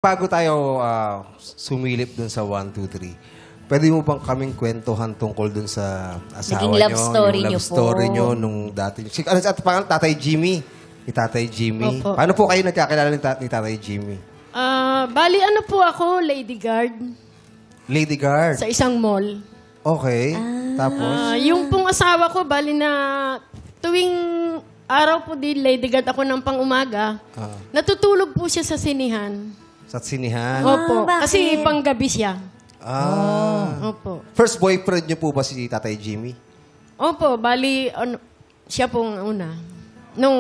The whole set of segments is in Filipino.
Bago tayo sumilip dun sa 1, 2, 3, pwede mo bang kaming kwentuhan tungkol dun sa asawa Naging love nyo? story yung nyo love story po. nyo nung dati. At pangalan, Tatay Jimmy. Ni Tatay Jimmy. Opo. Paano po kayo nagkakilala ni Tatay Jimmy? Bali, ano po ako, lady guard Lady Guard. sa isang mall. Okay. Tapos? Yung pong asawa ko, bali na tuwing araw po din, lady guard ako ng pang-umaga, natutulog po siya sa sinihan. Sa sinihan. Opo, bakit? kasi panggabi siya. Opo. First boyfriend niyo po ba si Tatay Jimmy? Opo, bali, siya pong una. Nung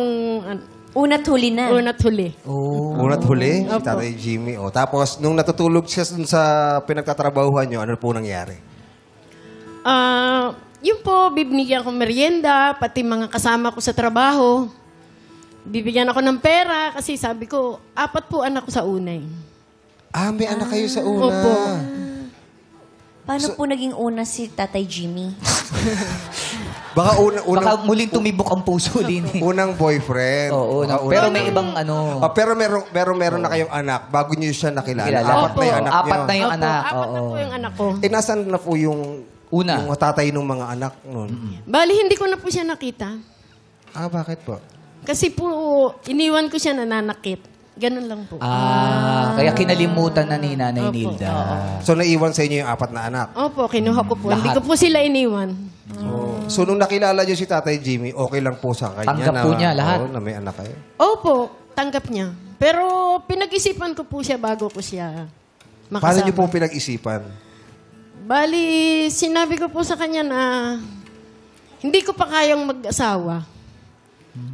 Una't huli na. una't huli. Una't huli, si Opo. Tatay Jimmy. Tapos, nung natutulog siya dun sa pinagtatrabahuhan niyo, ano po nangyari? Yun po, bibigyan ko merienda, pati mga kasama ko sa trabaho. Bibigyan ako ng pera kasi sabi ko, 4 po anak ko sa unay. May anak kayo sa una. Opo. Paano po naging una si Tatay Jimmy? Baka Baka muling tumibok ang puso din. unang boyfriend. Oo, Baka pero unang- may ibang ano. pero meron na kayong anak bago niyo siya nakilala. Kilala. Apat na yung anak niyo. Apat na yung Opo, anak. 4 na po yung anak ko. Nasaan na po yung Una. yung tatay ng mga anak nun? Bali, hindi ko na po siya nakita. Bakit po? Kasi po, iniwan ko siya nananakit. Ganun lang po. Kaya kinalimutan na ni Nanay Opo, Nilda. So, naiwan sa inyo yung 4 na anak. Opo, kinuha ko po. Hindi Lahat. ko po sila iniwan. So, nung nakilala niyo si Tatay Jimmy, okay lang po sa kanya Tanggap po niya lahat. na may anak kayo? Opo, tanggap niya. Pero pinag-isipan ko po siya bago ko siya makasama. Paano niyo po pinag-isipan? Bali, sinabi ko po sa kanya na hindi ko pa kayang mag-asawa.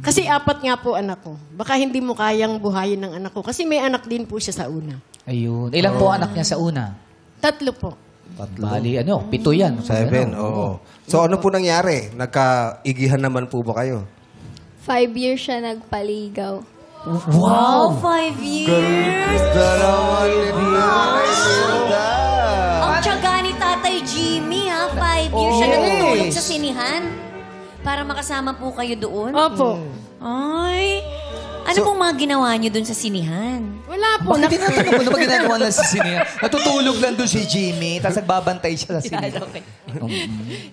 Kasi 4 nga po anak ko. Baka hindi mo kayang buhayin ng anak ko. Kasi may anak din po siya sa una. Ayun. Ilan po anak niya sa una? 3 po. Bali, 7 yan. 7, oo. So, ano po nangyari? Nagkaigihan naman po ba kayo? 5 years siya nagpaligaw. Wow, 5 years! Ang tiyaga ni Tatay Jimmy, ha? 5 years siya natutulog sa sinihan. Para makasama po kayo doon. Opo. Ay, ano pong mga ginawa niyo doon sa sinihan? Wala po. Bakit tinatanong mo na ba ginagawa lang sa siniya? Natutulog lang doon si Jimmy, tapos nagbabantay siya sa siniya.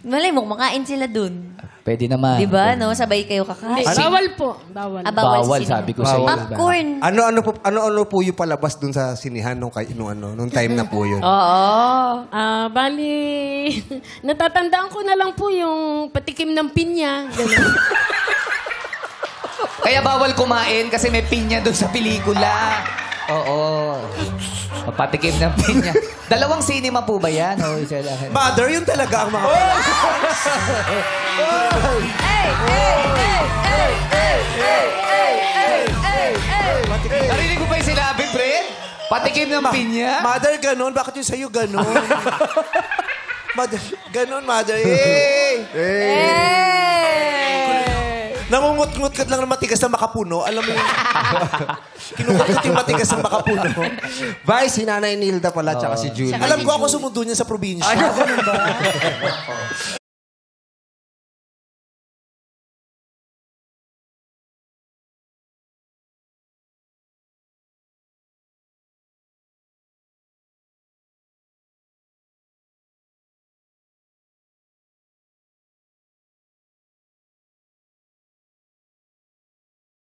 Malay mo, kumakain sila doon. Pwede naman. Di ba, no? Sabay kayo kakain. Bawal po. Bawal. Bawal Bawal, sa sinihan. sabi ko sa'yo. Popcorn. Ano po yung palabas dun sa sinihan nung time na po yun? Oo. Bali, natatandaan ko na lang po yung patikim ng pinya. Ganun. Kaya bawal kumain kasi may pinya doon sa pelikula. Oo. Papatikim ng pinya. 2 cinema po ba yan? O isa lang? Mother, yun talaga ang mga... Narinig ko pa yung sinabi, Fred? Patikim ng pinya? Mother, ganun. Bakit yung sa'yo ganun? Mother, ganun, mother. Nangungut-ngut ka lang ng matigas na makapuno. Alam mo yung... Kinukut yung matigas na makapuno. Bye, si Nanay Nilda pala, tsaka si Julie. Alam ko ako sumundo niya sa probinsya.